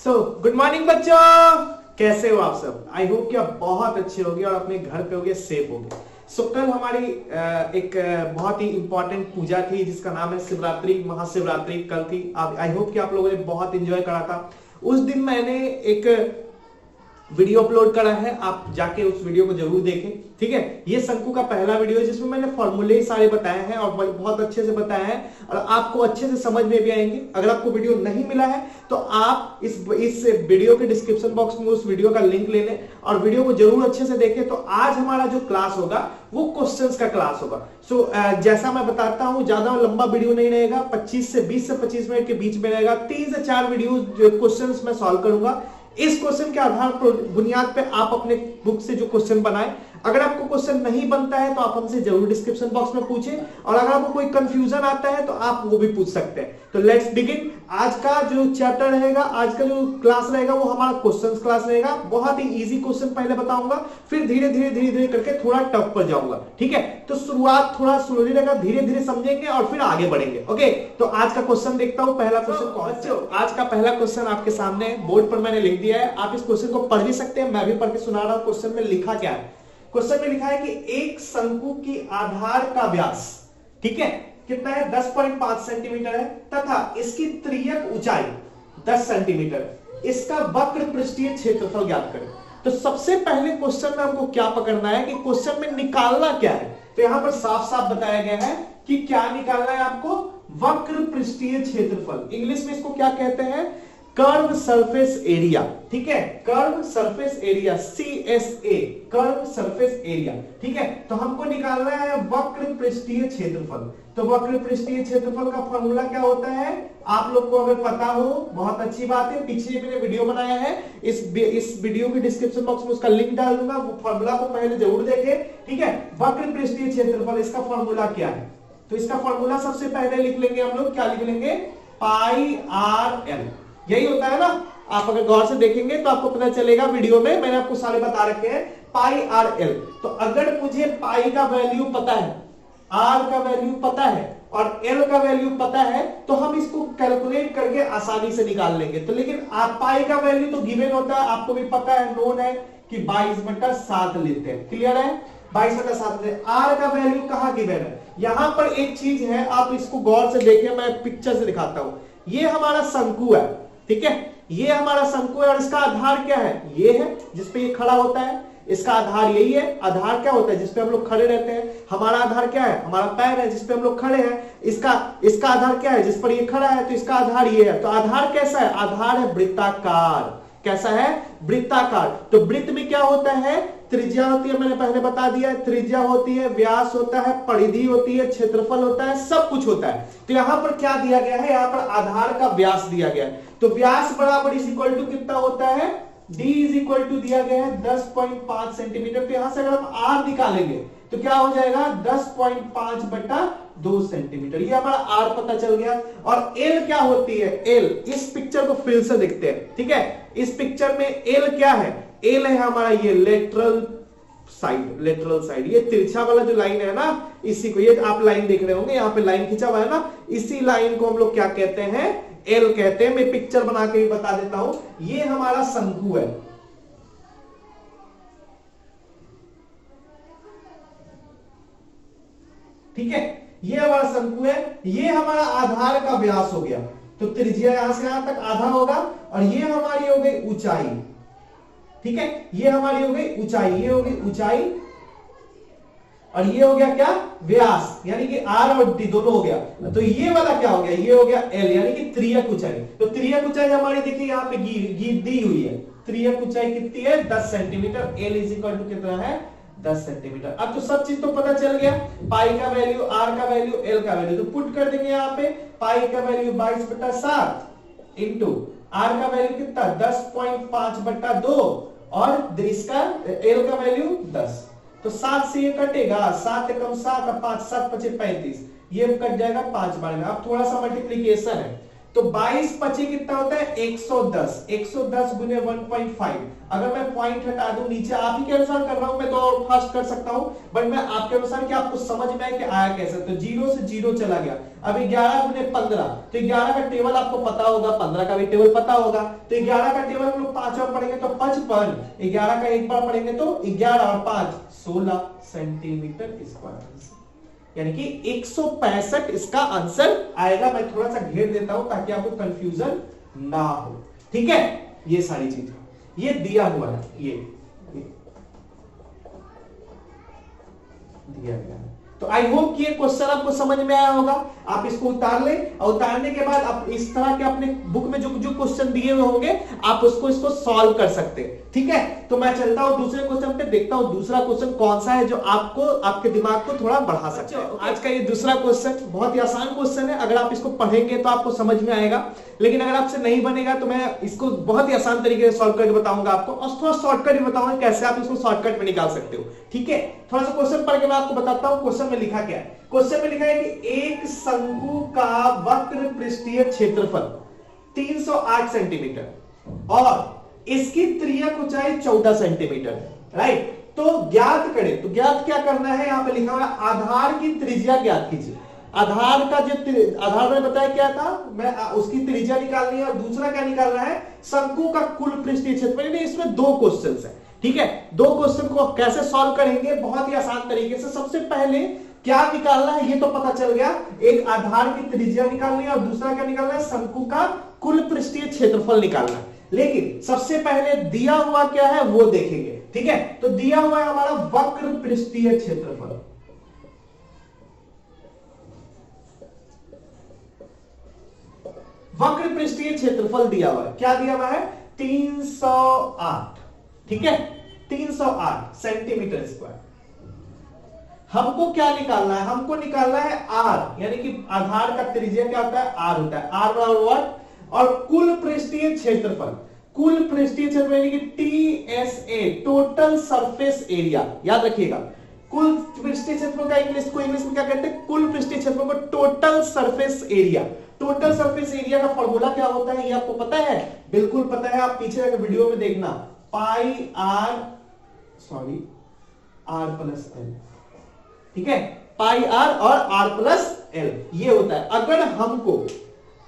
Good morning बच्चों, कैसे हो आप सब। आई होप कि आप बहुत अच्छे होंगे और अपने घर पे होंगे, सेफ होंगे। कल हमारी एक बहुत ही इंपॉर्टेंट पूजा थी जिसका नाम है शिवरात्रि, महाशिवरात्रि कल थी। आई होप कि आप लोगों ने बहुत एंजॉय करा था। उस दिन मैंने एक वीडियो अपलोड करा है, आप जाके उस वीडियो को जरूर देखें, ठीक है। ये शंकु का पहला वीडियो है जिसमें मैंने फॉर्मूले सारे बताए हैं और बहुत अच्छे से बताया है और आपको अच्छे से समझ में भी आएंगे। अगर आपको वीडियो नहीं मिला है तो आप इस वीडियो के डिस्क्रिप्शन बॉक्स में उस वीडियो का लिंक ले लें और वीडियो को जरूर अच्छे से देखें। तो आज हमारा जो क्लास होगा वो क्वेश्चंस का क्लास होगा। जैसा मैं बताता हूं, ज्यादा लंबा वीडियो नहीं रहेगा, 20 से 25 मिनट के बीच में रहेगा। 3 से 4 वीडियो क्वेश्चंस मैं सॉल्व करूंगा। इस क्वेश्चन के आधार पर बुनियाद पे आप अपने बुक से जो क्वेश्चन बनाएं। अगर आपको क्वेश्चन नहीं बनता है तो आप हमसे जरूर डिस्क्रिप्शन बॉक्स में पूछें और अगर आपको कोई कंफ्यूजन आता है तो आप वो भी पूछ सकते हैं। तो लेट्स बिगिन। आज का जो चैप्टर रहेगा, आज का जो क्लास रहेगा वो हमारा क्वेश्चंस क्लास रहेगा। बहुत ही इजी क्वेश्चन पहले बताऊंगा, फिर धीरे धीरे करके थोड़ा टफ पर जाऊंगा, ठीक है। तो शुरुआत थोड़ा स्लोली रहेगा, धीरे धीरे समझेंगे और फिर आगे बढ़ेंगे। ओके, तो आज का क्वेश्चन देखता हूं। पहला क्वेश्चन कौन सा? आज का पहला क्वेश्चन आपके सामने है, बोर्ड पर मैंने लिख दिया है। आप इस क्वेश्चन को पढ़ भी सकते हैं, मैं भी पढ़ के सुना रहा हूं। क्वेश्चन में लिखा क्या है? क्वेश्चन में लिखा है कि एक शंकु की आधार का व्यास, ठीक है, कितना है? 10.5 सेंटीमीटर है तथा इसकी त्रियक ऊंचाई 10 सेंटीमीटर है। इसका वक्र पृष्ठीय क्षेत्रफल ज्ञात करें। तो सबसे पहले क्वेश्चन में हमको क्या पकड़ना है कि क्वेश्चन में निकालना क्या है। तो यहां पर साफ साफ बताया गया है कि क्या निकालना है आपको? वक्र पृष्ठीय क्षेत्रफल। इंग्लिश में इसको क्या कहते हैं? कर्व सरफेस एरिया, ठीक है। Curve surface area, CSA, curve surface area, ठीक है। तो हमको निकालना है वक्र पृष्ठीय क्षेत्रफल। तो वक्र पृष्ठीय क्षेत्रफल का फॉर्मूला क्या होता है? आप लोग को अगर पता हो बहुत अच्छी बात है, पीछे मैंने वीडियो बनाया है, इस वीडियो के डिस्क्रिप्शन बॉक्स में उसका लिंक डाल दूंगा, वो फॉर्मूला को पहले जरूर देखें, ठीक है। वक्र पृष्ठीय क्षेत्रफल, इसका फॉर्मूला क्या है? तो इसका फॉर्मूला सबसे पहले लिख लेंगे हम लोग। क्या लिख लेंगे? पाई आर एल, यही होता है ना। आप अगर गौर से देखेंगे तो आपको पता चलेगा, वीडियो में मैंने आपको सारे बता रखे हैं, पाई आर एल। तो अगर मुझे पाई का वैल्यू पता है, आर का वैल्यू पता है और एल का वैल्यू पता है तो हम इसको कैलकुलेट करके आसानी से निकाल लेंगे। तो लेकिन पाई का वैल्यू तो गिवन होता है, आपको भी पता है, नोन है कि 22/7 लेते हैं। क्लियर है? 22/7 लेते हैं। आर का वैल्यू कहां गिवन है? यहां पर एक चीज है, आप इसको गौर से देखें, मैं पिक्चर से दिखाता हूं। ये हमारा शंकु है, ठीक है। ये हमारा शंकु है और इसका आधार क्या है? ये है जिसपे ये खड़ा होता है, इसका आधार यही है। आधार क्या होता है? जिसपे हम लोग खड़े रहते हैं। हमारा आधार क्या है? हमारा पैर है जिसपे हम लोग खड़े हैं। इसका आधार क्या है? जिस पर ये खड़ा है, तो इसका आधार ये है। तो आधार कैसा है? आधार है वृत्ताकार। कैसा है? वृत्ताकार। तो वृत्त में क्या होता है? त्रिज्या होती है, मैंने पहले बता दिया, त्रिज्या होती है, व्यास होता है, परिधि होती है, क्षेत्रफल होता है, सब कुछ होता है। तो यहां पर क्या दिया गया है? यहां पर आधार का व्यास दिया गया है। तो व्यास बराबर इज इक्वल टू कितना होता है? d इज इक्वल टू दिया गया है 10.5 सेंटीमीटर। तो यहां से अगर हम r निकालेंगे तो क्या हो जाएगा? 10.5/2 सेंटीमीटर। ये हमारा r पता चल गया। और l क्या होती है? l, इस पिक्चर को फिर से देखते हैं, ठीक है। इस पिक्चर में l क्या है? l है हमारा ये लेटरल साइड। ये तिरछा वाला जो लाइन है ना, इसी को, ये आप लाइन देख रहे होंगे, यहाँ पे लाइन खिंचा हुआ है ना, इसी लाइन को हम लोग क्या कहते हैं? एल कहते हैं। मैं पिक्चर बना के भी बता देता हूं। ये हमारा शंकु है, ठीक है। ये हमारा शंकु है, ये हमारा आधार का व्यास हो गया। तो त्रिज्या यहां से यहां तक आधा होगा और ये हमारी हो गई ऊंचाई, ठीक है। ये हमारी हो गई ऊंचाई, ये हो गई ऊंचाई और ये हो गया क्या? व्यास, यानी कि आर और डी दोनों हो गया। तो ये वाला क्या हो गया? ये हो गया एल, यानी कि त्रियक ऊंचाई। तो त्रियक ऊंचाई हमारी देखिए यहाँ पे दी हुई है। त्रियक ऊंचाई कितनी है? 10 centimetre. L is equal to कितना है? 10 सेंटीमीटर। अब तो सब चीज तो पता चल गया, पाई का वैल्यू, आर का वैल्यू, एल का वैल्यू। तो पुट कर देंगे यहाँ पे। पाई का वैल्यू 22/7 इंटू आर का वैल्यू कितना? 10.5/2 और इसका एल का वैल्यू 10। तो 7 से ये कटेगा, 7 कम 7, 5 7 5 35, ये कट जाएगा 5 बार में। अब थोड़ा सा मल्टीप्लीकेशन है, तो 22 पचे कितना होता है 110, 110 गुने 1.5। अगर मैं पॉइंट हटा दूं नीचे, आप ही के अनुसार कर रहा हूं मैं, तो और फास्ट कर सकता हूं, बट मैं आपके अनुसार कि आपको समझ में आए कि आया कैसे। तो 0 से 0 चला गया। अब 11 गुने 15, तो 11 का टेबल आपको पता होगा, 15 का भी टेबल पता होगा। तो 11 का टेबल हम लोग 5 बार पढ़ेंगे तो 55, 11 का एक बार पढ़ेंगे तो 11 और 5 16 सेंटीमीटर स्क्वायर, यानी कि 165 इसका आंसर आएगा। मैं थोड़ा सा घेर देता हूं ताकि आपको कंफ्यूजन ना हो, ठीक है। ये सारी चीजें ये दिया हुआ है, ये दिया गया है। तो आई होप कि ये क्वेश्चन आपको समझ में आया होगा। आप इसको उतार ले, और उतारने के बाद आप इस तरह के अपने बुक में जो जो क्वेश्चन दिए हुए होंगे आप इसको सॉल्व कर सकते हैं, ठीक है। तो मैं चलता हूं दूसरे क्वेश्चन पे, देखता हूं दूसरा क्वेश्चन कौन सा है जो आपको आपके दिमाग को थोड़ा बढ़ा सकता है। आज का ये दूसरा क्वेश्चन बहुत ही आसान क्वेश्चन है, अगर आप इसको पढ़ेंगे तो आपको समझ में आएगा, लेकिन अगर आपसे नहीं बनेगा तो मैं इसको बहुत ही आसान तरीके से सॉल्व करके बताऊंगा आपको, और थोड़ा शॉर्टकट भी बताऊंगा कैसे आप इसको शॉर्टकट में निकाल सकते हो, ठीक है। थोड़ा सा क्वेश्चन पढ़ के मैं आपको बताता हूं क्वेश्चन में लिखा क्या है। क्वेश्चन में लिखा है कि एक शंकु का वक्र पृष्ठीय क्षेत्रफल 308 सेंटीमीटर और इसकी त्रियक ऊंचाई 14 सेंटीमीटर है, राइट। तो ज्ञात करें, तो ज्ञात क्या करना है, यहां पे लिखा हुआ है आधार की त्रिज्या ज्ञात कीजिए। आधार का जो आधार में बताया क्या था, मैं उसकी त्रिज्या निकालनी है, और दूसरा क्या निकालना है, शंकु का कुल पृष्ठीय क्षेत्रफल। इसमें दो क्वेश्चन है, ठीक है। दो क्वेश्चन को कैसे सॉल्व करेंगे, बहुत ही आसान तरीके से। सबसे पहले क्या निकालना है ये तो पता चल गया, एक आधार की त्रिज्या निकालनी है और दूसरा क्या निकालना है, शंकु का कुल पृष्ठीय क्षेत्रफल निकालना है। लेकिन सबसे पहले दिया हुआ क्या है वो देखेंगे, ठीक है। तो दिया हुआ है हमारा वक्र पृष्ठीय क्षेत्रफल। वक्र पृष्ठीय क्षेत्रफल दिया हुआ है, क्या दिया हुआ है 308, ठीक है, 308 सेंटीमीटर स्क्वायर। हमको क्या निकालना है, हमको निकालना है आर, यानी कि आधार का त्रिज्या क्या होता है, आर होता है, आर बराबर व्हाट, और कुल पृष्ठीय क्षेत्रफल, कुल पृष्ठीय क्षेत्रफल यानी कि टीएसए, टोटल सरफेस एरिया। याद रखिएगा, कुल पृष्ठीय क्षेत्रफल का इंग्लिश में क्या कहते हैं, कुल पृष्ठीय क्षेत्रफल को total surface area. Total surface area का फॉर्मूला क्या होता है ये आपको पता है, बिल्कुल पता है, आप पीछे वीडियो में देखना, पाई आर प्लस एल, ठीक है, पाई आर और आर प्लस एल ये होता है। अगर हमको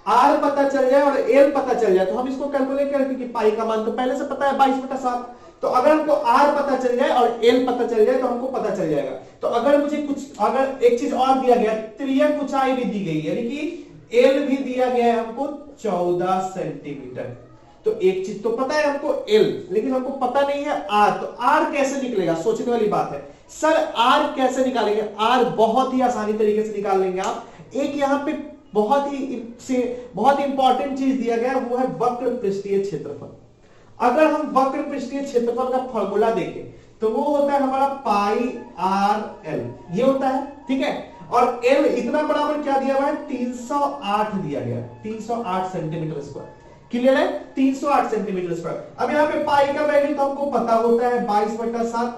आर पता चल जाए और एल पता चल जाए तो हम इसको कैलकुलेट करते कि पाई का मान तो पहले से पता है 22/7। तो अगर हमको आर पता चल जाए और एल पता चल जाए तो हमको पता चल जाएगा। तो अगर मुझे कुछ, अगर एक चीज और दिया गया, त्रियक ऊंचाई भी दी गई, यानी कि एल भी दिया गया है हमको 14 सेंटीमीटर। तो एक चीज तो पता है हमको एल, लेकिन हमको पता नहीं है आर। तो आर कैसे निकलेगा, सोचने वाली बात है। सर आर कैसे निकालेंगे, आर बहुत ही आसानी तरीके से निकाल लेंगे आप। एक यहां पे बहुत ही इंपॉर्टेंट चीज दिया गया, वो है वक्र पृष्ठीय क्षेत्रफल। अगर हम वक्र पृष्ठीय क्षेत्रफल का फॉर्मूला देखें तो वो होता है हमारा पाई आर एल, ये होता है, ठीक है। और एल इतना बराबर क्या दिया हुआ है, 308 दिया गया, 308 सेंटीमीटर स्क्वायर। क्लियर है, 308 सेंटीमीटर स्क्वायर। अब यहाँ पे पाई का वैल्यू तो हमको पता होता है 22/7।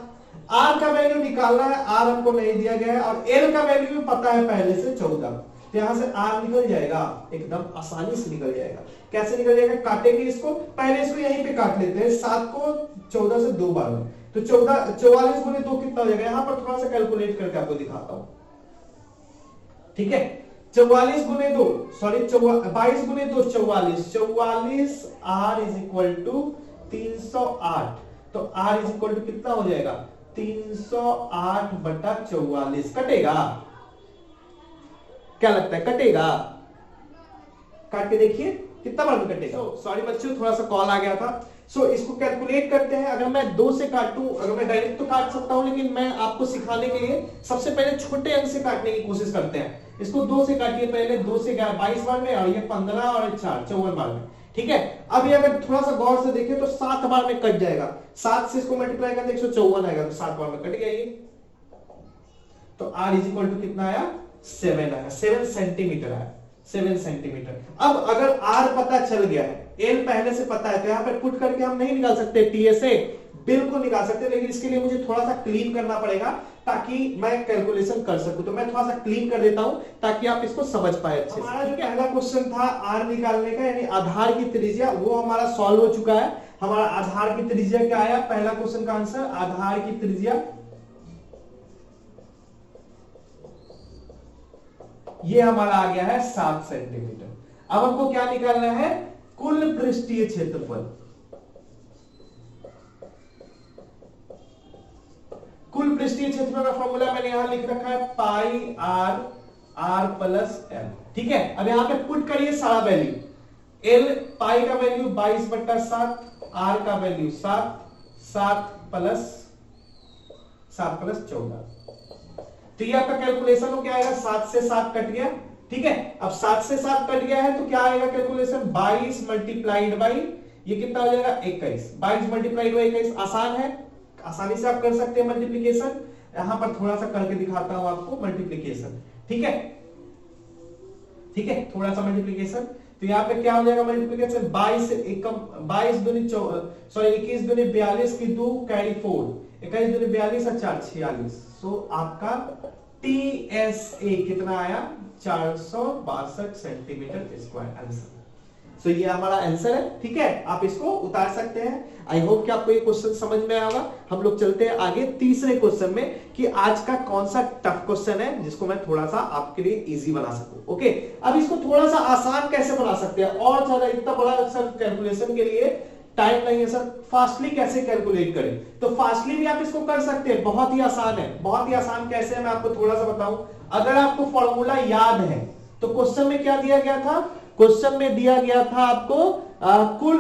आर का वैल्यू निकालना है, आर हमको नहीं दिया गया है, और एल का वैल्यू भी पता है पहले से 14। तो यहां से आर निकल जाएगा, एकदम आसानी से निकल जाएगा। कैसे निकल जाएगा, काटेंगे इसको, पहले इसको यहीं पे काट लेते हैं, 7 को 14 से 2 बार में, तो 44 गुने 2 कितना हो जाएगा, यहां पर थोड़ा सा कैलकुलेट करके आपको दिखाता हूं, ठीक है। 44 गुने 2 22 गुने 2 44 आर इज इक्वल टू 308। तो आर इज इक्वल टू कितना हो जाएगा, 308/44। कटेगा, क्या लगता है कटेगा, काट के देखिए कितना बार कटेगा। सॉरी बच्चों, थोड़ा सा कॉल आ गया था। इसको कैलकुलेट करते हैं। अगर मैं 2 से काटूं, अगर मैं डायरेक्ट तो काट सकता हूं, लेकिन मैं आपको सिखाने के लिए सबसे पहले छोटे अंक से काटने की कोशिश करते हैं। इसको 2 से काटिए पहले, 2 से 22 बार में, और ये 15 और 4 54 बार में, ठीक है। अब ये अगर थोड़ा सा गौर से देखें तो 7 बार में कट जाएगा, 7 से इसको मल्टीप्लाई करते 154 आएगा, तो 7 बार में कट गया ये। तो आर इज इक्वल टू कितना आया, 7 आया, 7 सेंटीमीटर आया, 7 सेंटीमीटर। अब अगर आर पता चल गया है, एल पहले से पता है, तो यहां पर पुट करके हम नहीं निकाल सकते, टीएसए बिल्कुल निकाल सकते हैं, लेकिन इसके लिए मुझे थोड़ा सा क्लीन करना पड़ेगा ताकि मैं कैलकुलेशन कर सकूं। तो मैं थोड़ा सा क्लीन कर देता हूं ताकि आप इसको समझ पाए अच्छे से। हमारा जो पहला क्वेश्चन था आर निकालने का, यानी आधार की त्रिज्या, वो हमारा सॉल्व हो चुका है। हमारा आधार की त्रिज्या क्या आया, पहला क्वेश्चन का आंसर आधार की त्रिज्या ये हमारा आ गया है 7 सेंटीमीटर। अब हमको क्या निकालना है, कुल पृष्ठीय क्षेत्रफल। कुल पृष्ठीय क्षेत्रफल का फॉर्मूला मैंने यहां लिख रखा है पाई आर प्लस एल। ठीक है, अब यहां पे पुट करिए सारा वैल्यू। एल पाई का वैल्यू 22/7, आर का वैल्यू 7 प्लस 14। तो ये आपका कैलकुलेशन हो क्या आएगा, 7 से 7 कट गया। ठीक है, अब 7 से 7 कट गया है तो क्या आएगा कैलकुलेशन, 22 मल्टीप्लाइड बाई ये कितना हो जाएगा 21। 22 मल्टीप्लाइड बाई 21 आसान है, आसानी से आप कर सकते हैं मल्टीप्लीकेशन। यहां पर थोड़ा सा करके दिखाता हूं आपको मल्टीप्लीकेशन। ठीक है, ठीक है, थोड़ा सा मल्टीप्लीकेशन। तो यहाँ पे क्या हो जाएगा मल्टीप्लीकेशन, 21 दूनी 42 की 2 कैरी 4, 21 दूनी 42 और 4 46। सो आपका TSA कितना आया, 462 सेंटीमीटर स्क्वायर आंसर। सो ये हमारा आंसर है। ठीक है, आप इसको उतार सकते हैं। आई होप कि आपको ये क्वेश्चन समझ में आया होगा। हम लोग चलते हैं आगे तीसरे क्वेश्चन में कि आज का कौन सा टफ क्वेश्चन है जिसको मैं थोड़ा सा आपके लिए इजी बना सकूं। ओके, अब इसको थोड़ा सा आसान कैसे बना सकते हैं, और ज्यादा इतना बड़ा सर कैलकुलेशन के लिए टाइम नहीं है सर, फास्टली कैसे कैलकुलेट करें। तो फास्टली भी आप इसको कर सकते हैं, बहुत ही आसान है। बहुत ही आसान कैसे है मैं आपको थोड़ा सा बताऊं। अगर आपको फॉर्मूला याद है तो क्वेश्चन में क्या दिया गया था, क्वेश्चन में दिया गया था आपको कुल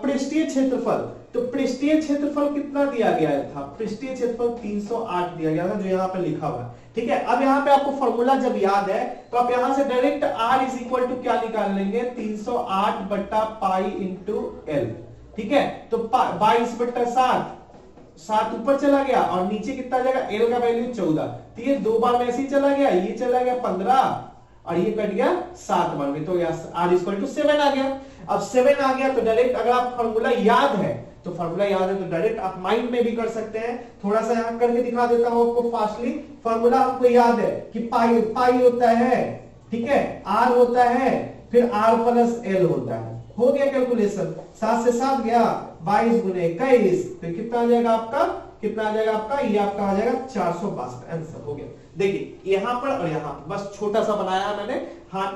पृष्ठीय क्षेत्रफल। तो पृष्ठीय क्षेत्रफल कितना दिया गया था, पृष्ठीय क्षेत्रफल 308 दिया गया था, जो यहाँ पे लिखा हुआ है। ठीक है, अब यहाँ पे आपको फॉर्मूला जब याद है तो आप यहां से direct R is equal to क्या निकाल लेंगे, 308 बट्टा पाई इंटू एल। ठीक है, तो 22/7, 7 ऊपर चला गया और नीचे कितना जाएगा, एल का वैल्यू 14। तो ये 2 बार में ऐसे ही चला गया, ये चला गया 15 और ये कट गया 7 बार में, तो R इक्वल टू 7 आ गया। अब 7 आ गया तो डायरेक्ट अगर आप फॉर्मूला याद है तो डायरेक्ट आप माइंड में भी कर सकते हैं। थोड़ा सा यहां करके दिखा देता हूं आपको फास्टली। फॉर्मूला आपको याद है कि पाई होता है, ठीक है, R होता है, फिर R प्लस एल होता है। हो गया कैलकुलेशन, 7 से 7 गया, 22 गुने 21, तो कितना आ जाएगा आपका, कितना आ जाएगा आपका, ये आपका आ जाएगा 462। आंसर हो गया। देखिए यहां पर और यहां पर बस छोटा सा बनाया मैंने,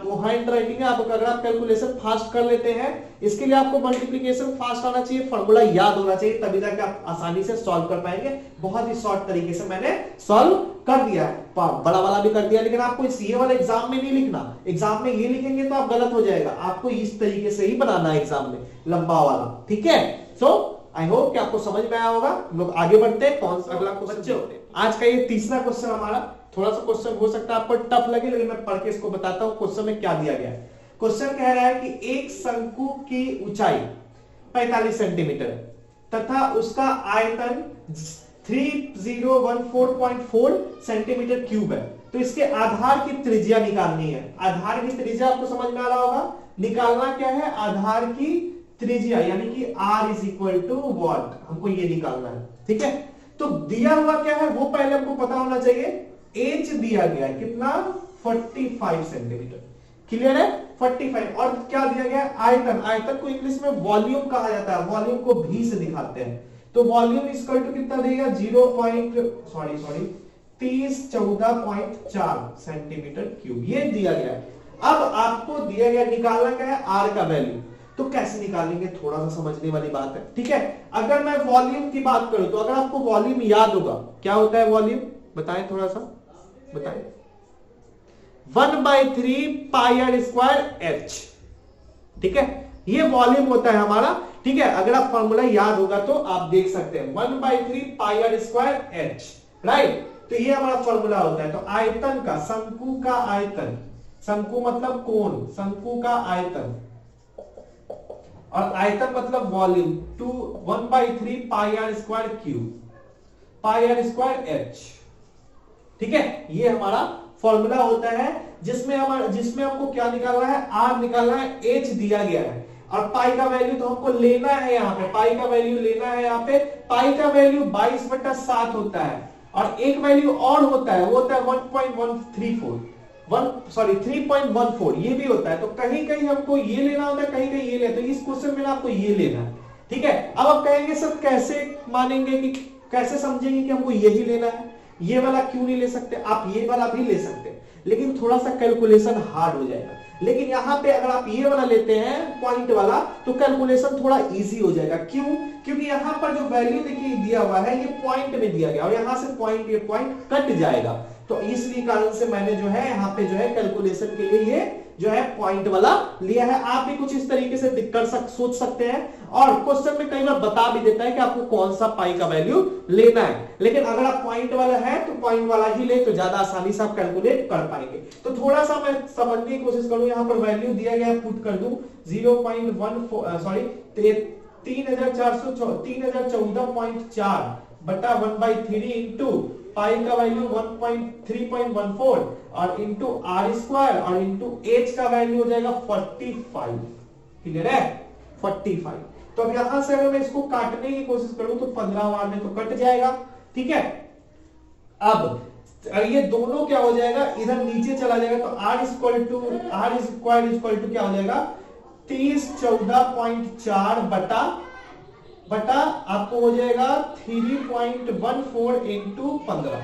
वो हैंड राइटिंग है। आपको अगर आप कैलकुलेशन फास्ट कर लेते हैं, इसके लिए आपको मल्टीप्लिकेशन फास्ट आना चाहिए, फॉर्मूला याद होना चाहिए, तभी तक आप आसानी से सॉल्व कर पाएंगे। बहुत ही शॉर्ट तरीके से मैंने सॉल्व कर दिया है, बड़ा वाला भी कर दिया, लेकिन आपको इस ये वाला एग्जाम में नहीं लिखना। एग्जाम में ये लिखेंगे तो आप गलत हो जाएगा, आपको इस तरीके से ही बनाना है एग्जाम में, लंबा वाला। ठीक है, सो आई होप कि आपको समझ में आया होगा। हम लोग आगे बढ़ते हैं, कौन सा अगला क्वेश्चन होते हैं। आज का ये तीसरा क्वेश्चन हमारा, थोड़ा सा क्वेश्चन हो सकता है आपको टफ लगे, लेकिन मैं पढ़ के इसको बताता हूं क्वेश्चन में क्या दिया गया है। क्वेश्चन कह रहा है कि एक शंकु की ऊंचाई 45 सेंटीमीटर तथा उसका आयतन 3014.4 सेंटीमीटर क्यूब है, तो इसके आधार की त्रिज्या निकालनी है। आधार की त्रिज्या आपको समझ में आ रहा होगा, निकालना क्या है, आधार की त्रिज्या, यानी कि R is equal to what, हमको ये निकालना है। ठीक है, तो दिया हुआ क्या है वो पहले हमको पता होना चाहिए। H दिया गया है कितना, 45 सेंटीमीटर, क्लियर है, 45। और क्या दिया गया है, आयतन। आयतन को इंग्लिश में वॉल्यूम कहा जाता है, वॉल्यूम को भी से दिखाते हैं। तो वॉल्यूम इक्वल टू कितना देगा, 3014.4 सेंटीमीटर क्यूब, ये दिया गया है। अब आपको दिया गया निकालना क्या है, R का वैल्यू। तो कैसे निकालेंगे, थोड़ा सा समझने वाली बात है। ठीक है, अगर मैं वॉल्यूम की बात करूं तो अगर आपको वॉल्यूम याद होगा, क्या होता है वॉल्यूम, बताएं, थोड़ा सा बताएं। 1/3 पाई आर स्क्वायर एच। ठीक है, ये वॉल्यूम होता है हमारा। ठीक है, अगर आप फॉर्मूला याद होगा तो आप देख सकते हैं 1/3 pi R square H, right. तो ये हमारा फॉर्मूला होता है। तो आयतन का, शंकु का आयतन, शंकु मतलब कोण, शंकु का आयतन, और आयतन मतलब volume, 1/3 pi R square cube, pi R square H. ठीक है, ये हमारा फॉर्मूला होता है जिसमें हमको क्या निकालना है, R निकालना है, H दिया गया है। और पाई का वैल्यू तो हमको लेना है, यहाँ पे पाई का वैल्यू लेना है। यहाँ पे पाई का वैल्यू 22/7 होता है और एक वैल्यू और होता है, वो होता है 3.14 ये भी होता है। तो कहीं कहीं हमको ये लेना होता है, कहीं कहीं ये लेना, तो इस क्वेश्चन में आपको ये लेना है, ठीक है। अब आप कहेंगे सर कैसे मानेंगे कि कैसे समझेंगे कि हमको यही लेना है, ये वाला क्यों नहीं ले सकते? आप ये वाला भी ले सकते हैं, लेकिन थोड़ा सा कैलकुलेशन हार्ड हो जाएगा। लेकिन यहां पे अगर आप ये वाला लेते हैं पॉइंट वाला, तो कैलकुलेशन थोड़ा इजी हो जाएगा। क्यों? क्योंकि यहां पर जो वैल्यू देखिए दिया हुआ है ये पॉइंट में दिया गया और यहां से पॉइंट, ये पॉइंट कट जाएगा। तो इसलिए कारण से मैंने जो है यहाँ पे जो है कैलकुलेशन के लिए ये जो है पॉइंट वाला लिया है। आप भी कुछ इस तरीके से सोच सकते हैं और क्वेश्चन में कई बार बता भी देता है कि आपको कौन सा पाई का वैल्यू लेना है। लेकिन अगर आप पॉइंट वाला है तो पॉइंट वाला ही ले, तो ज्यादा आसानी से आप कैलकुलेट कर पाएंगे। तो थोड़ा सा मैं समझने की कोशिश करूं, यहाँ पर वैल्यू दिया गया पुट कर दूं 3014.4 बटा 1/3 इंटू पाई का वैल्यू 3.14 और इंटू आर स्क्वायर और इंटू एच का वैल्यू हो जाएगा 45। क्लियर है? 45। तो अब यहां से अगर मैं इसको काटने की कोशिश करूं तो 15 बार में तो कट जाएगा, ठीक है। अब ये दोनों क्या हो जाएगा, इधर नीचे चला जाएगा तो आर स्क्वायर इक्वल टू क्या हो जाएगा 3014.4 बटा आपको हो जाएगा 3.14 इंटू 15।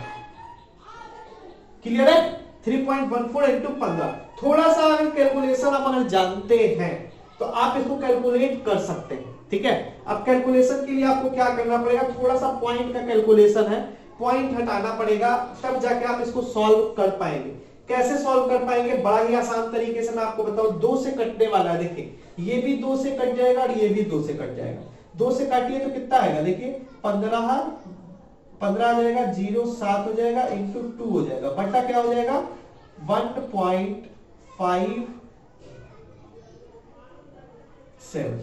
क्लियर है? 3.14 इंटू 15। थोड़ा सा अगर कैलकुलेशन आप अगर जानते हैं तो आप इसको कैलकुलेट कर सकते हैं, ठीक है। अब कैलकुलेशन के लिए आपको क्या करना पड़ेगा, थोड़ा सा पॉइंट का कैलकुलेशन है, पॉइंट हटाना पड़ेगा, तब जाके आप इसको सॉल्व कर पाएंगे। कैसे सॉल्व कर पाएंगे? बड़ा ही आसान तरीके से मैं आपको बताऊं। 2 से कटने वाला है, देखिए ये भी 2 से कट जाएगा और ये भी 2 से कट जाएगा। 2 से काटिए तो कितना आएगा, देखिए 15 आ जाएगा, 0 7 हो जाएगा, इंटू 2 हो जाएगा, बटा क्या हो जाएगा 1.57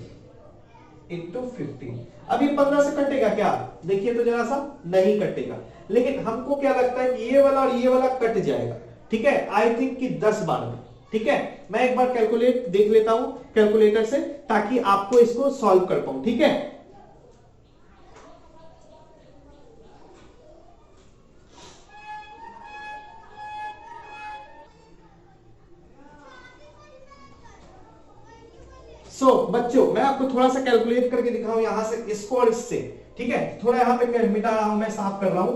इंटू 15। अब ये 15 से कटेगा क्या? देखिए तो जरा सा नहीं कटेगा, लेकिन हमको क्या लगता है कि ये वाला और ये वाला कट जाएगा, ठीक है। आई थिंक कि 10 बार में, ठीक है। मैं एक बार कैलकुलेट देख लेता हूं कैलकुलेटर से, ताकि आपको इसको सॉल्व कर पाऊं, ठीक है। बच्चों मैं आपको थोड़ा सा कैलकुलेट करके दिखाऊं यहां से इसको और इससे, ठीक है। थोड़ा यहां पे मिटा रहा हूं, मैं साफ कर रहा हूं,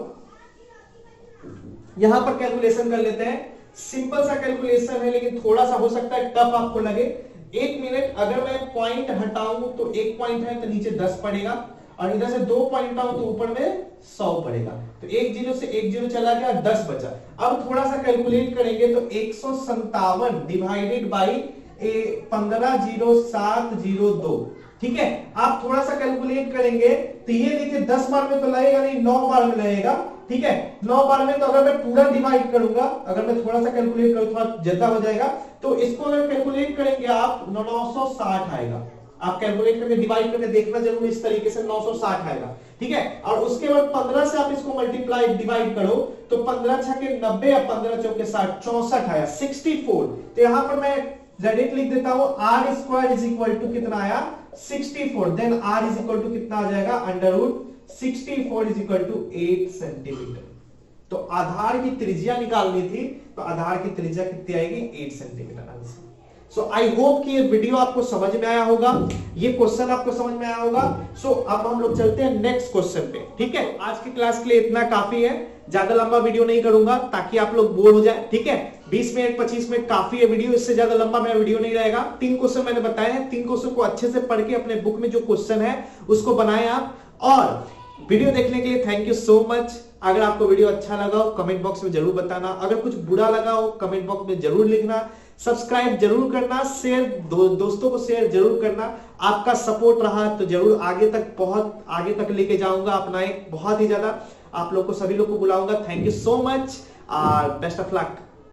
यहां पर कैलकुलेशन कर लेते हैं। सिंपल सा कैलकुलेशन है, लेकिन थोड़ा सा हो सकता है टफ आपको लगे। 1 मिनट अगर मैं पॉइंट हटाऊं तो 1 पॉइंट है तो नीचे 10 पड़ेगा, और इधर से 2 पॉइंट आऊं तो ऊपर में 100 पड़ेगा। तो 1 0 से 1 0 चला गया, 10 बचा। अब थोड़ा सा कैलकुलेट करेंगे तो 157 डिवाइडेड बाई 150702, ठीक है। आप थोड़ा सा कैलकुलेट करेंगे तो ये देखिए 10 बार में तो लगेगा नहीं, 9 बार में लगेगा, ठीक है। 9 बार में तो अगर मैं पूरा डिवाइड करूंगा, अगर मैं थोड़ा सा कैलकुलेट करूं थोड़ा ज्यादा हो जाएगा, तो इसको अगर कैलकुलेट करेंगे आप 960 आएगा। आप कैलकुलेट करके डिवाइड करके देखना जरूर, इस तरीके से 960 आएगा, ठीक है। और उसके बाद 15 से आप इसको मल्टीप्लाई डिवाइड करो तो 15 6 के 90 और 15 चौके 60, 64 आया 64। तो यहां पर मैं डायरेक्ट लिख देता हूं R square is equal to कितना आया 64। Then R is equal to कितना आ जाएगा √64 इज इक्वल टू 8 सेंटीमीटर। तो आधार की त्रिज्या निकालनी थी, तो आधार की त्रिज्या कितनी आएगी 8 centimetre answer. So I hope कि ये वीडियो आपको समझ में आया होगा, ये क्वेश्चन आपको समझ में आया होगा। सो अब हम लोग चलते हैं नेक्स्ट क्वेश्चन पे, ठीक है। आज की क्लास के लिए इतना काफी है, ज्यादा लंबा वीडियो नहीं करूंगा ताकि आप लोग बोर हो जाए, ठीक है। 20 मिनट 25 मिनट काफी है वीडियो, इससे ज्यादा लंबा मेरा वीडियो नहीं रहेगा। 3 क्वेश्चन मैंने बताए हैं, 3 क्वेश्चन को अच्छे से पढ़ के अपने बुक में जो क्वेश्चन है उसको बनाए आप। और वीडियो देखने के लिए थैंक यू सो मच। अगर आपको वीडियो अच्छा लगा हो कमेंट बॉक्स में जरूर बताना, अगर कुछ बुरा लगा हो कमेंट बॉक्स में जरूर लिखना, सब्सक्राइब जरूर करना, शेयर दोस्तों को शेयर जरूर करना। आपका सपोर्ट रहा तो जरूर आगे तक, बहुत आगे तक लेके जाऊंगा अपना एक बहुत ही ज्यादा। आप लोग को, सभी लोग को बुलाऊंगा। Thank you so much, best of luck.